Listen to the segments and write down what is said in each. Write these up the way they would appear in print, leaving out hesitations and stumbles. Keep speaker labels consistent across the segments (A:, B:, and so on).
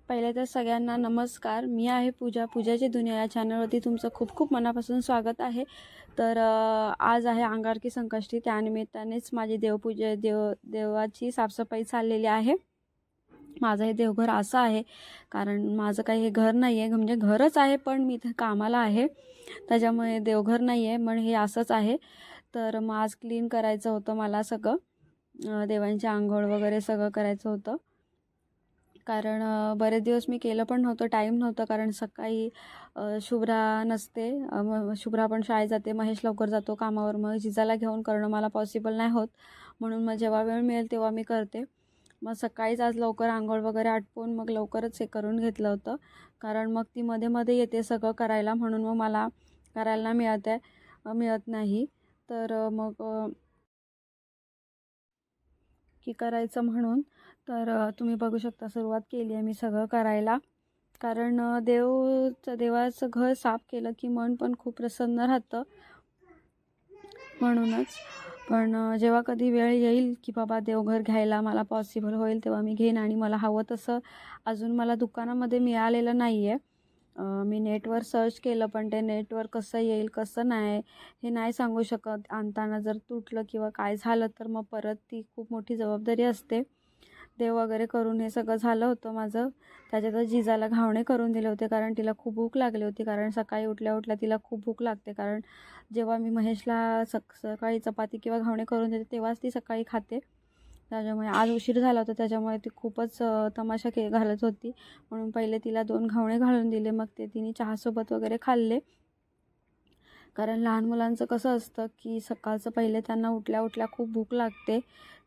A: पहिले तर सगळ्यांना नमस्कार. मी आहे पूजा. पूजाची दुनिया या चॅनलवरती तुमचं खूप खूप मनापासून स्वागत आहे. तर आज आहे अंगारकी संकष्टी. त्यानिमित्तानेच माझी देवाची साफसफाई चाललेली आहे. माझं हे देवघर असं आहे, कारण माझं काही हे घर नाही आहे, म्हणजे घरच आहे पण मी इथं कामाला आहे, त्याच्यामुळे देवघर नाही आहे, पण हे असंच आहे. तर मग आज क्लीन करायचं होतं मला सगळं, देवांची आंघोळ वगैरे सगळं करायचं होतं. कारण बरेच दिवस मी केलं पण नव्हतं, टाईम नव्हतं, कारण सकाळी शुभ्रा नसते, शुभ्रा पण शाळेत जाते, महेश लवकर जातो कामावर, मग जिजाला घेऊन करणं मला पॉसिबल नाही होत. म्हणून मग जेव्हा वेळ मिळेल तेव्हा मी करते. मग सकाळीच आज लवकर आंघोळ वगैरे आटपून मग लवकरच हे करून घेतलं होतं, कारण मग ती मध्ये मध्ये येते सगळं करायला, म्हणून मग मला करायला मिळत नाही. तर मग की करायचं म्हणून तर तुम्ही बघू शकता सुरुवात केली आहे मी सगळं करायला. कारण देवाचं घर साफ केलं की मन पण खूप प्रसन्न राहतं. म्हणूनच पण जेव्हा कधी वेळ येईल की बाबा देवघर घ्यायला मला पॉसिबल होईल तेव्हा मी घेईन. आणि मला हवं तसं अजून मला दुकानामध्ये मिळालेलं नाही आहे. मी नेटवर सर्च केलं, पण ते नेटवर कसं येईल कसं नाही हे नाही सांगू शकत. आणताना जर तुटलं किंवा काय झालं तर मग परत ती खूप मोठी जबाबदारी असते. देव वगैरे करून हे सगळं झालं होतं माझं. त्याच्यातच जिजाला घावणे करून दिले होते, कारण तिला खूप भूक लागली होती. कारण सकाळी उठल्या उठल्या तिला खूप भूक लागते, कारण जेव्हा मी महेशला सकाळी चपाती किंवा घावणे करून देते तेव्हाच ती सकाळी खाते. त्याच्यामुळे आज उशीर झाला होता, त्याच्यामुळे ती खूपच तमाशा घालत होती. म्हणून पहिले तिला 2 घावणे घालून दिले, मग ते तिने चहासोबत वगैरे खाल्ले. कारण लहान मुलांचं कसं असतं की सकाळचं पहिले त्यांना उठल्या उठल्या खूप भूक लागते.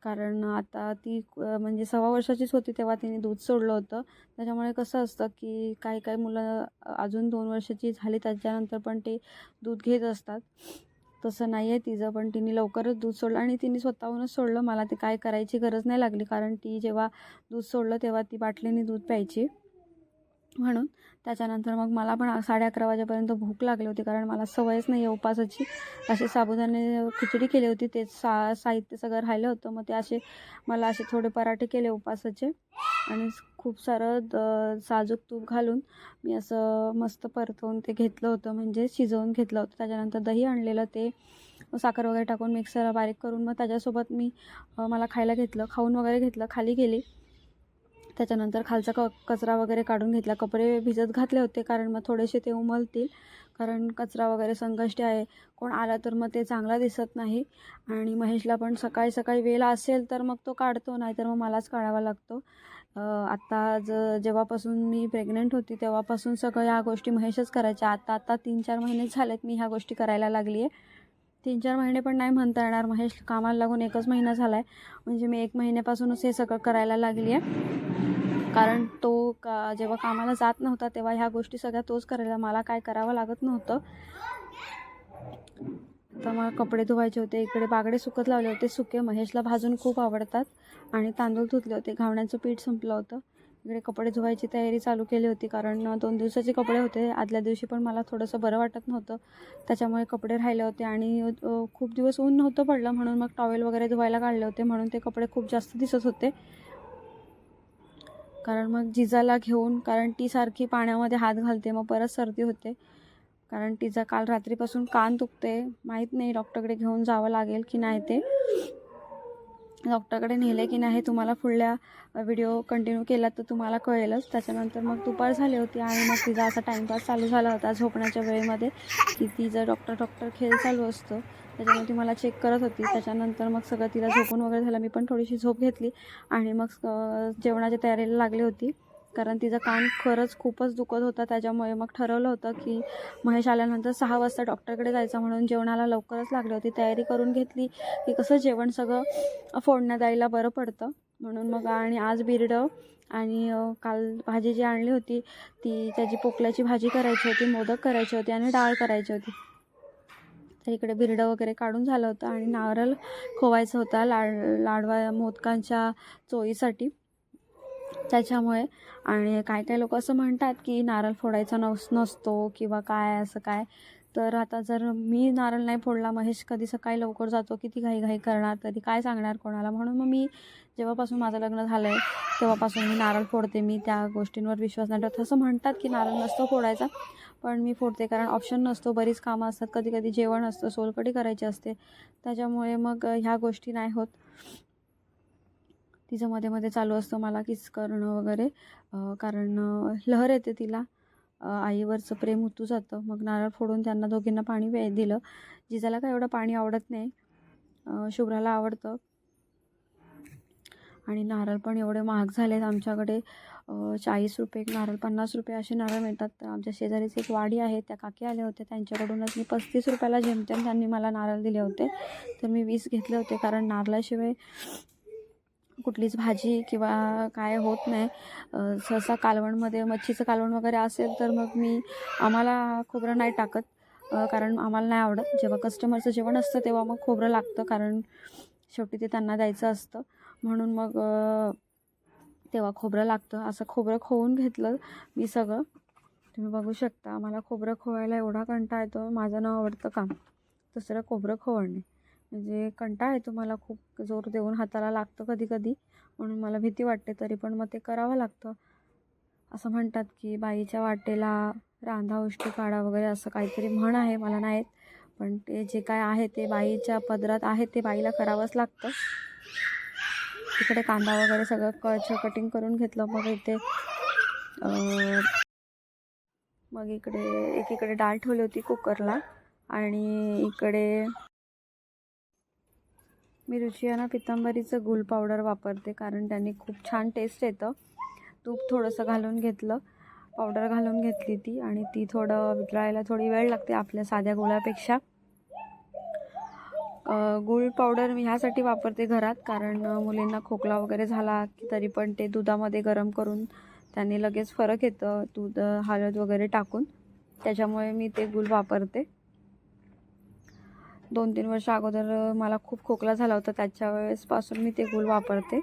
A: कारण आता ती म्हणजे 6 वर्षाचीच होती तेव्हा तिने दूध सोडलं होतं. त्याच्यामुळे कसं असतं की काही काही मुलं अजून 2 वर्षाची झाली त्याच्यानंतर पण ते दूध घेत असतात. तसं नाही आहे तिचं, पण तिने लवकरच दूध सोडलं आणि तिने स्वतःहूनच सोडलं. मला ते काय करायची गरज नाही लागली, कारण ती जेव्हा दूध सोडलं तेव्हा ती बाटलीने दूध प्यायची. म्हणून त्याच्यानंतर मग मला पण 11:30 वाजेपर्यंत भूक लागली होती, कारण मला सवयच नाही आहे उपासाची. असे साबुदाणे खिचडी केली होती, ते साहित्य सगळं राहिलं होतं. मग ते मला असे थोडे पराठे केले उपासाचे, आणि खूप सारं साजूक तूप घालून मी असं मस्त परतवून ते घेतलं होतं, म्हणजे शिजवून घेतलं होतं. त्याच्यानंतर दही आणलेलं, ते साखर वगैरे टाकून मिक्सरला बारीक करून मग त्याच्यासोबत मला खायला घेतलं. खाऊन वगैरे घेतलं, खाली गेली. त्याच्यानंतर खालचा कचरा वगैरे काढून घेतला. कपडे भिजत घातले होते, कारण मग थोडेसे ते उमलतील, कारण कचरा वगैरे संकष्टी आहे, कोण आला तर मग ते चांगला दिसत नाही. आणि महेशला पण सकाळी सकाळी वेळ असेल तर मग तो काढतो, नाही तर मग मलाच काढावा लागतो. जेव्हापासून मी प्रेग्नंट होती तेव्हापासून सगळं ह्या गोष्टी महेशच करायच्या. आता 3-4 महिने झालेत मी ह्या गोष्टी करायला लागली आहे. 3-4 महिने पण नाही म्हणता येणार, महेश कामाला लागून 1च महिना झाला आहे. म्हणजे मी 1 महिन्यापासूनच हे सगळं करायला लागली आहे. कारण तो जेव्हा कामाला जात नव्हता तेव्हा ह्या गोष्टी सगळ्या तोच करायला, मला काय करावं लागत नव्हतं. तर मला कपडे धुवायचे होते. इकडे बागडे सुकत लावले होते सुके, महेशला भाजून खूप आवडतात. आणि तांदूळ धुतले होते, घावण्याचं पीठ संपलं होतं. इकडे कपडे धुवायची तयारी चालू केली होती, कारण 2 दिवसाचे कपडे होते. आदल्या दिवशी पण मला थोडंसं बरं वाटत नव्हतं, त्याच्यामुळे कपडे राहिले होते. आणि खूप दिवस ऊन नव्हतं पडलं, म्हणून मग टॉवेल वगैरे धुवायला काढले होते, म्हणून ते कपडे खूप जास्त दिसत होते. कारण मग जिजाला घेऊन, कारण ती सारखी पाण्यामध्ये हात घालते, मग परत सर्दी होते. कारण तिचा काल रात्रीपासून कान दुखते, माहीत नाही डॉक्टरकडे घेऊन जावं लागेल की नाही. ते डॉक्टरकडे नेले की नाही तुम्हाला पुढल्या व्हिडिओ कंटिन्यू केला तर तुम्हाला कळेलच. त्याच्यानंतर मग दुपार झाली होती आणि मग तिचा असा टाईमपास चालू झाला होता झोपण्याच्या वेळेमध्ये, की तिचं डॉक्टर खेळ चालू असतो, त्याच्यामुळे ती मला चेक करत होती. त्याच्यानंतर मग सगळं तिला झोपून वगैरे झालं, मी पण थोडीशी झोप घेतली आणि मग जेवणाच्या तयारीला लागली होती. कारण तिचा कान खरंच खूपच दुखत होता. त्याच्यामुळे मग ठरवलं होतं की महेश आल्यानंतर 6 वाजता डॉक्टरकडे जायचं, म्हणून जेवणाला लवकरच लागली होती. तयारी करून घेतली की कसं जेवण सगळं फोडण्यात द्यायला बरं पडतं, म्हणून मग. आणि आज बिरडं आणि काल भाजी जी आणली होती ती त्याची पोकल्याची भाजी करायची होती, मोदक करायचे होते आणि डाळ करायची होती. तर इकडे बिरडं वगैरे काढून झालं होतं आणि नारळ खोवायचं होता लाडवा मोदकांच्या चोळीसाठी, त्याच्यामुळे. आणि काय काय लोक असं म्हणतात की नारळ फोडायचा नसतो किंवा काय असं काय, तर आता जर मी नारळ नाही फोडला, महेश कधी सकाळी लवकर जातो, किती घाई करणार, तरी काय सांगणार कोणाला. म्हणून मग मी जेव्हापासून माझं लग्न झालं आहे तेव्हापासून मी नारळ फोडते. मी त्या गोष्टींवर विश्वास नाही ठेवत. असं म्हणतात की नारळ नसतो फोडायचा, पण मी फोडते कारण ऑप्शन नसतो, बरीच कामं असतात, कधी जेवण असतं, सोलकढी करायची असते, त्याच्यामुळे मग ह्या गोष्टी नाही होत. तिचं मध्ये चालू असतं मला किस करणं वगैरे, कारण लहर येते तिला, आईवरचं प्रेम उतू जातं. मग नारळ फोडून त्यांना दोघींना पाणी दिलं. जिजाला काय एवढं पाणी आवडत नाही, शुभ्राला आवडतं. आणि नारळ पण एवढे महाग झालेत आमच्याकडे, 40 रुपये एक नारळ, 50 रुपये असे नारळ मिळतात. तर आमच्या शेजारीच एक वाडी आहे, त्या काकी आल्या होत्या, त्यांच्याकडूनच मी 35 रुपयाला जेमतेम त्यांनी मला नारळ दिले होते. तर मी 20 घेतले होते, कारण नारळाशिवाय कुठलीच भाजी किंवा काय होत नाही. सहसा कालवणमध्ये मच्छीचं कालवण वगैरे असेल तर मग आम्हाला खोबरं नाही टाकत, कारण आम्हाला नाही आवडत. जेव्हा कस्टमरचं जेवण असतं तेव्हा मग खोबरं लागतं, कारण शेवटी ते त्यांना द्यायचं असतं, म्हणून मग तेव्हा खोबरं लागतं. असं खोबरं खोवून घेतलं मी सगळं. तुम्ही बघू शकता, मला खोबरं खोवायला एवढा कंटाळा येतो. माझं न आवडतं काम दुसरं खोबरं खोवणे, म्हणजे कंटाळा येतो मला, खूप जोर देऊन हाताला लागतं कधी, म्हणून मला भीती वाटते, तरी पण मग ते करावं लागतं. असं म्हणतात की बाईच्या वाटेला रांधा उष्टी काढा वगैरे, असं काहीतरी म्हण आहे, मला नाही, पण ते जे काय आहे ते बाईच्या पदरात आहे, ते बाईला करावंच लागतं. इकडे कांदा वगैरे सगळं कटिंग करून घेतलं. मग एकीकडे डाळ ठेवली होती कुकरला, आणि इकडे मी रुचियाना पितांबरीचं गुळ पावडर वापरते, कारण त्यांनी खूप छान टेस्ट येतं. तूप थोडंसं घालून घेतलं, पावडर घालून घेतली ती, आणि ती वितळायला थोडी वेळ लागते आपल्या साध्या गुळापेक्षा. गुळ पावडर मी ह्यासाठी वापरते घरात, कारण मुलींना खोकला वगैरे झाला की तरी पण ते दुधामध्ये गरम करून त्याने लगेच फरक येतं, दूध हळद वगैरे टाकून, त्याच्यामुळे मी ते गुळ वापरते. 2-3 वर्ष अगोदर मला खूप खोकला झाला होता, त्याच्या वेळेसपासून मी ते गुळ वापरते.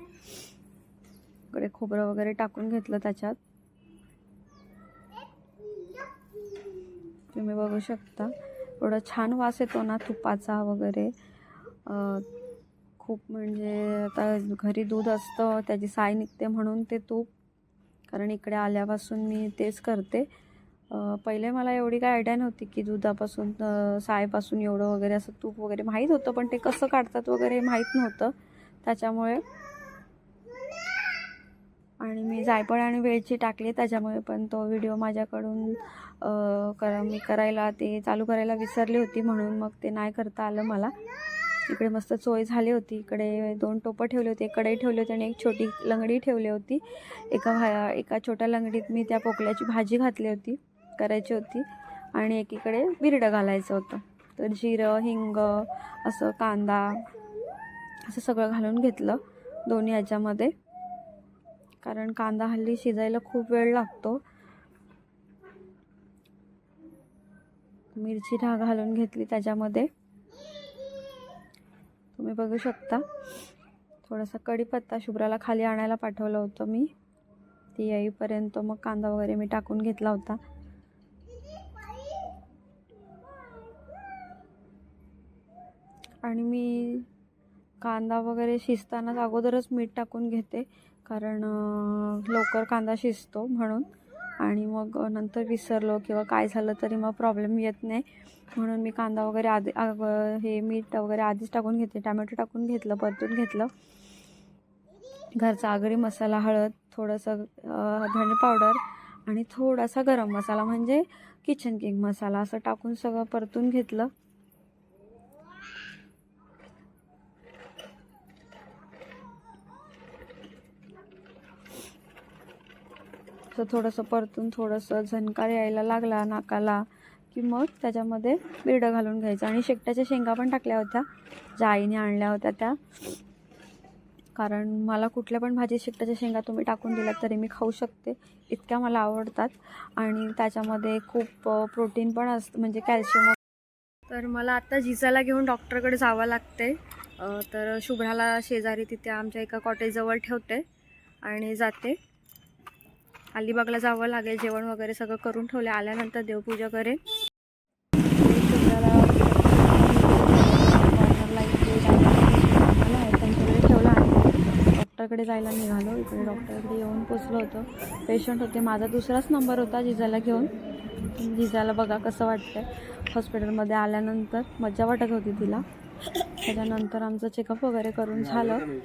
A: इकडे खोबरं वगैरे टाकून घेतलं त्याच्यात, तुम्ही बघू शकता. एवढं छान वास येतो ना तुपाचा वगैरे, खूप, म्हणजे आता घरी दूध असतं, त्याची साय निघते म्हणून ते तूप, कारण इकडे आल्यापासून मी तेच करते. पहिले मला एवढी काय आयडिया नव्हती की दुधापासून सायपासून एवढं वगैरे असं तूप वगैरे माहीत होतं, पण ते कसं काढतात वगैरे माहीत नव्हतं, त्याच्यामुळे. आणि मी जायफळ आणि वेलची टाकली त्याच्यामुळे, पण तो व्हिडिओ माझ्याकडून मी चालू करायला विसरली होती, म्हणून मग ते नाही करता आलं मला. इकडे मस्त चोय झाली होती. इकडे 2 टोपं ठेवले होते, एक कढई ठेवली होती आणि एक छोटी लंगडी ठेवली होती. एका छोट्या लंगडीत मी त्या पोकळ्याची भाजी करायची होती, आणि एकीकडे बिरडं घालायचं होतं. तर जिरं, हिंग, असं कांदा, असं सगळं घालून घेतलं दोन्ही ह्याच्यामध्ये, कारण कांदा हल्ली शिजायला खूप वेळ लागतो. मिरची घालून घेतली त्याच्यामध्ये, तुम्ही बघू शकता. थोडासा कढीपत्ता, शुभ्राला खाली आणायला पाठवलं होतं मी, ती येईपर्यंत मग कांदा वगैरे मी टाकून घेतला होता. आणि मी कांदा वगैरे शिजतानाच अगोदरच मीठ टाकून घेते, कारण लवकर कांदा शिजतो म्हणून. आणि मग नंतर विसरलो किंवा काय झालं तरी मग प्रॉब्लेम येत नाही, म्हणून मी कांदा वगैरे मीठ वगैरे आधीच टाकून घेते. टमॅटो टाकून घेतलं, परतून घेतलं. घरचा आगरी मसाला, हळद, थोडंसं धणे पावडर आणि थोडासा गरम मसाला, म्हणजे किचन किंग मसाला, असं टाकून सगळं परतून घेतलं. थोडंसं परतून थोडंसं झणकार यायला लागला नाकाला की मग त्याच्यामध्ये बिरडं घालून घ्यायचं. आणि शेकट्याच्या शेंगा पण टाकल्या होत्या, ज्या आईने आणल्या होत्या त्या, कारण मला कुठल्या पण भाजीत शेकट्याच्या शेंगा तुम्ही टाकून दिल्यात तरी मी खाऊ शकते, इतक्या मला आवडतात. आणि त्याच्यामध्ये खूप प्रोटीन पण असतं, म्हणजे कॅल्शियम. तर मला आता जिजाला घेऊन डॉक्टरकडे जावं लागते, तर शुभ्राला शेजारी तिथे आमच्या एका कॉटेजजवळ ठेवते आणि जाते. अलिबागला जावं लागेल, जेवण वगैरे सगळं करून ठेवले, आल्यानंतर देवपूजा करेन. डॉक्टरकडे जायला निघालो. इकडे डॉक्टरकडे येऊन पोचलो होतो. पेशंट होते, माझा दुसराच नंबर होता जिजाला घेऊन. जिजाला बघा कसं वाटतंय. हॉस्पिटलमध्ये आल्यानंतर मजा वाटत होती तिला. त्याच्यानंतर आमचं चेकअप वगैरे करून झालं.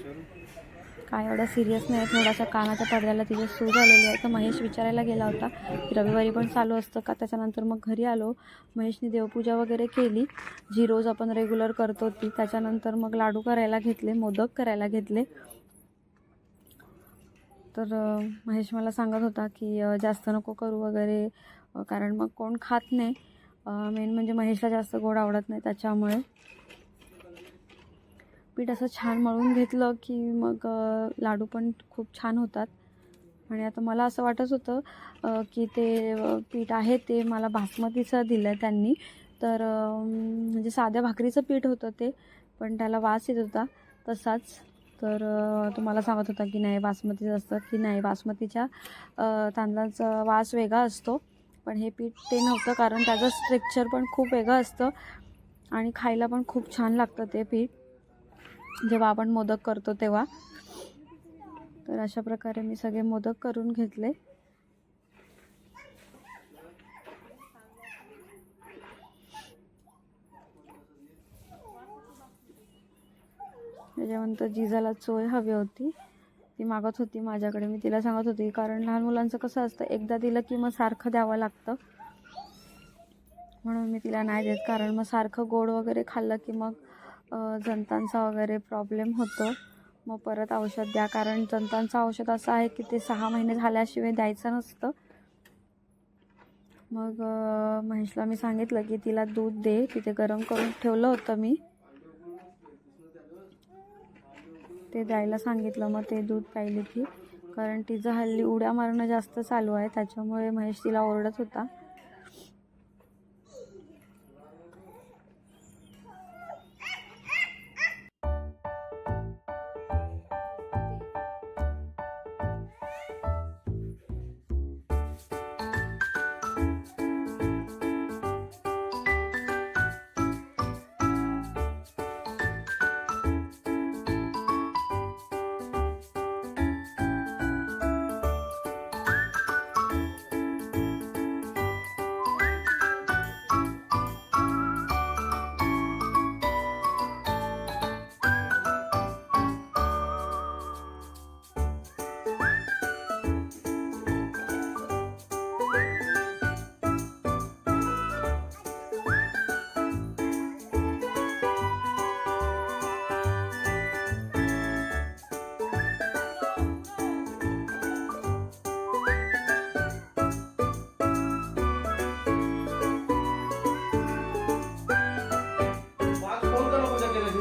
A: काय एवढं सिरियस नाही, थोडासा कानाच्या पडद्याला तिची सूज आलेली आहे. तर महेश विचारायला गेला होता की रविवारी पण चालू असतं का. त्याच्यानंतर मग घरी आलो. महेशने देवपूजा वगैरे केली, जी रोज आपण रेग्युलर करतो ती. त्याच्यानंतर मग लाडू करायला घेतले, मोदक करायला घेतले. तर महेश मला सांगत होता की जास्त नको करू वगैरे, कारण मग कोण खात नाही. मेन म्हणजे महेशला जास्त गोड आवडत नाही, त्याच्यामुळे. पीठ असं छान मळून घेतलं की मग लाडू पण खूप छान होतात. आणि आता मला असं वाटत होतं की ते पीठ आहे ते मला बासमतीचं दिलं आहे त्यांनी. तर म्हणजे साध्या भाकरीचं पीठ होतं ते, पण त्याला वास येत होता तसाच. तर तुम्हाला सांगत होता की नाही बासमतीचं असतं की नाही, बासमतीच्या तांदळाचा वास वेगळा असतो. पण हे पीठ ते नव्हतं, कारण त्याचं स्ट्रक्चर पण खूप वेगळं असतं आणि खायला पण खूप छान लागतं ते पीठ जेव्हा आपण मोदक करतो तेव्हा. तर अशा प्रकारे मी सगळे मोदक करून घेतले. त्याच्यानंतर जिजाला चोय हवी होती, ती मागत होती माझ्याकडे. मी तिला सांगत होती, कारण लहान मुलांचं कसं असतं, एकदा दिलं की मग सारखं द्यावं लागतं. म्हणून मी तिला नाही देत, कारण मग सारखं गोड वगैरे खाल्लं की मग जंतांचा वगैरे प्रॉब्लेम होतो. मग परत औषध द्या, कारण जंतांचं औषध असं आहे की ते 6 महिने झाल्याशिवाय द्यायचं नसतं. मग महेशला मी सांगितलं की तिला दूध दे. तिथे गरम करून ठेवलं होतं मी, ते द्यायला सांगितलं. मग ते दूध प्यायली ती, कारण तिचं हल्ली उड्या मारणं जास्त चालू आहे, त्याच्यामुळे महेश तिला ओरडत होता.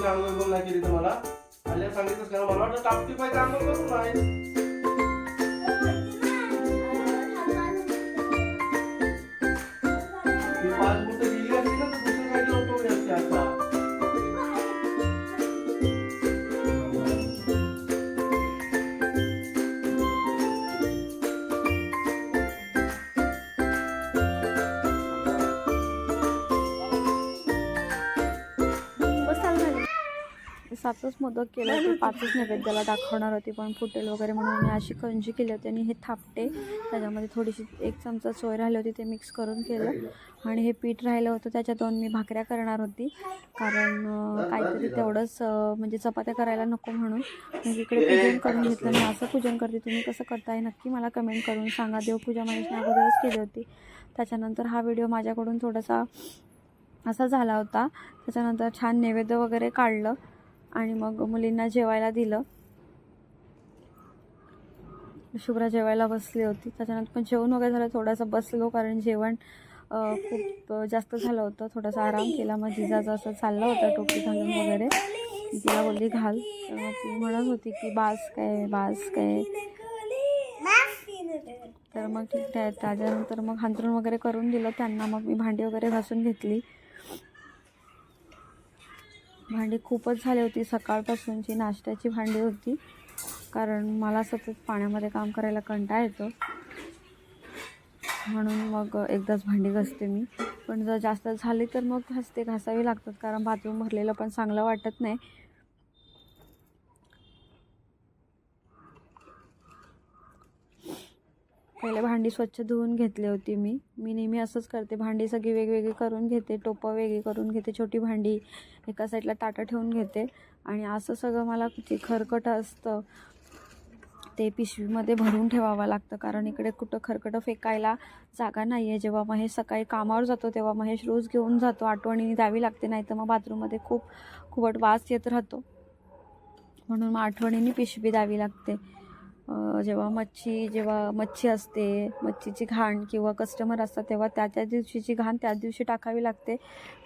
B: आंघोळ नाही केली तर मला आल्या सांगितलंच का. मला वाटतं टापटी पाहिजे आंघोळ करू नाही. ती 5 बोटं गेली असती ना तर दुसरं काही उपयोग असते आता.
A: सातच मोदक केले होते, 5च नैवेद्याला दाखवणार होती, पण फुटेल वगैरे म्हणून मी अशी कंजी केली होती. आणि हे थापटे, त्याच्यामध्ये थोडीशी 1 चमचा सोय राहिली होती, ते मिक्स करून केलं. आणि हे पीठ राहिलं होतं, त्याच्या 2 मी भाकऱ्या करणार होती, कारण काहीतरी तेवढंच म्हणजे चपात्या करायला नको म्हणून. मग इकडे पूजन करून घेतलं. मी असं पूजन करते, तुम्ही कसं करताय नक्की मला कमेंट करून सांगा. देवपूजा महेशने अगोदरच केली होती. त्याच्यानंतर हा व्हिडिओ माझ्याकडून थोडासा असा झाला होता. त्याच्यानंतर छान नैवेद्य वगैरे काढलं आणि मग मुलींना जेवायला दिलं. शुभ्रा जेवायला बसली होती. त्याच्यानंतर पण जेवण वगैरे झालं, थोडंसं बसलो, कारण जेवण खूप जास्त झालं होतं. थोडासा आराम केला. मग जिजाचं असं चाललं होतं टोपी घालून वगैरे. तिला बोलली घाल, तर मग ती म्हणत होती की बास काय बास काय. तर मग ठीक आहे. त्याच्यानंतर मग हांतरून वगैरे करून दिलं त्यांना. मग मी भांडी वगैरे घासून घेतली. भांडी खूपच झाली होती, सकाळपासूनची नाश्त्याची भांडी होती, कारण मला सतत पाण्यामध्ये काम करायला कंटाळा येतो, म्हणून मग एकदाच भांडी घासते मी. पण जर जास्त झाली तर मग घासावी लागतात, कारण बाथरूम भरलेलं पण चांगलं वाटत नाही. पहिले भांडी स्वच्छ धुवून घेतली होती मी नेहमी असंच करते, भांडी सगळी वेगवेगळी करून घेते, टोपं वेगळी करून घेते, छोटी भांडी एका साईडला ताटं ठेवून घेते. आणि असं सगळं मला किती खरकट असतं ते पिशवीमध्ये भरून ठेवावं लागतं, कारण इकडे कुठं खरकटं फेकायला जागा नाही आहे. जेव्हा महेश सकाळी कामावर जातो तेव्हा महेश रोज घेऊन जातो, आठवणीने द्यावी लागते, नाही तर मग बाथरूममध्ये खूप खूपट वास येत राहतो, म्हणून मग आठवणीने पिशवी द्यावी लागते. जेव्हा मच्छी असते, मच्छीची घाण किंवा कस्टमर असतात तेव्हा त्या दिवशीची घाण त्याच दिवशी टाकावी लागते.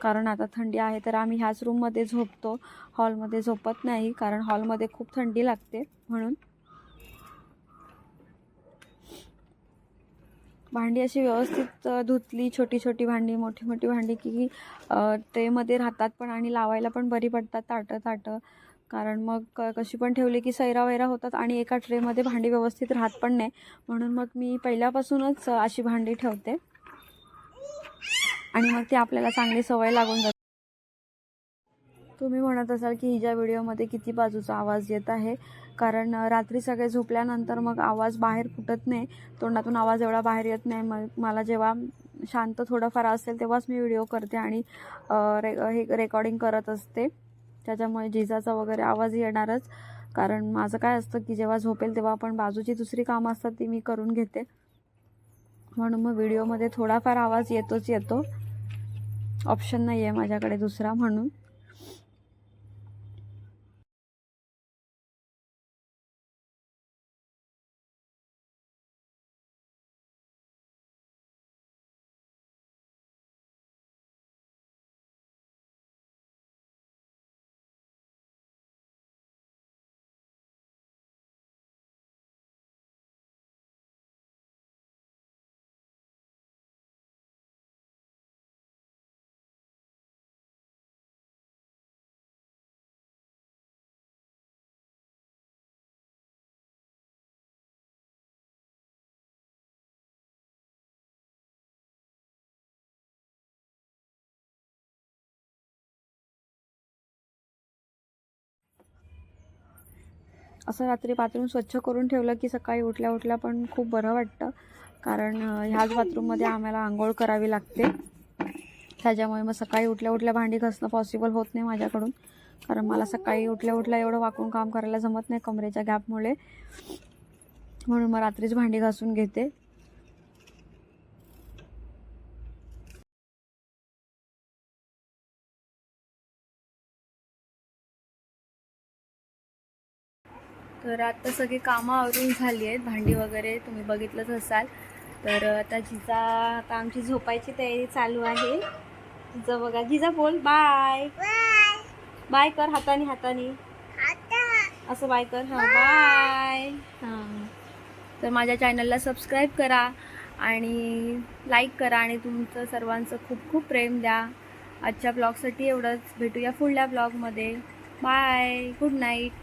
A: कारण आता थंडी आहे तर आम्ही ह्याच रूममध्ये झोपतो, हॉलमध्ये झोपत नाही, कारण हॉलमध्ये खूप थंडी लागते. म्हणून भांडी अशी व्यवस्थित धुतली, छोटी छोटी भांडी, मोठी मोठी भांडी, की ट्रेमध्ये राहतात पण आणि लावायला पण बरी पडतात ताटं. कारण मग कशी पण ठेवली की सैरा वैरा होतात आणि एका ट्रेमध्ये भांडी व्यवस्थित राहत पण नाही. म्हणून मग मी पहिल्यापासूनच अशी भांडी ठेवते आणि मग ती आपल्याला चांगली सवय लागून जाते. तुम्ही म्हणत असाल की हिच्या व्हिडिओमध्ये किती बाजूचा आवाज येत आहे, कारण रात्री सगळे झोपल्यानंतर मग आवाज बाहेर फुटत नाही, तोंडातून आवाज एवढा बाहेर येत नाही. मग मला जेव्हा शांत थोडंफार असेल तेव्हाच मी व्हिडिओ करते आणि हे रेकॉर्डिंग करत असते, त्याच्यामुळे जिजाचा वगैरे आवाज येणारच. कारण माझं काय असतं की जेव्हा झोपेल तेव्हा पण बाजूची दुसरी कामं असतात ती मी करून घेते, म्हणून मग व्हिडिओमध्ये थोडाफार आवाज येतो, ऑप्शन नाही आहे माझ्याकडे दुसरा. म्हणून असं रात्री बाथरूम स्वच्छ करून ठेवलं की सकाळी उठल्या पण खूप बरं वाटतं, कारण ह्याच बाथरूममध्ये आम्हाला आंघोळ करावी लागते. त्याच्यामुळे मग सकाळी उठल्या भांडी घासणं पॉसिबल होत नाही माझ्याकडून, कारण मला सकाळी उठल्या एवढं वाकून काम करायला जमत नाही कमरेच्या गॅपमुळे, म्हणून मग रात्रीच भांडी घासून घेते. तर आता सगळी कामं आवरून झाली आहेत, भांडी वगैरे तुम्ही बघितलंच असाल. तर आता आमची झोपायची तयारी चालू आहे. जिजा बघा, जिजा बोल बाय बाय कर, हाताने असं बाय कर, हां बाय. हां, तर माझ्या चॅनलला सबस्क्राईब करा आणि लाईक करा आणि तुमचं सर्वांचं खूप खूप प्रेम द्या. आजच्या ब्लॉगसाठी एवढंच, भेटूया पुढल्या ब्लॉगमध्ये. Bye, good night.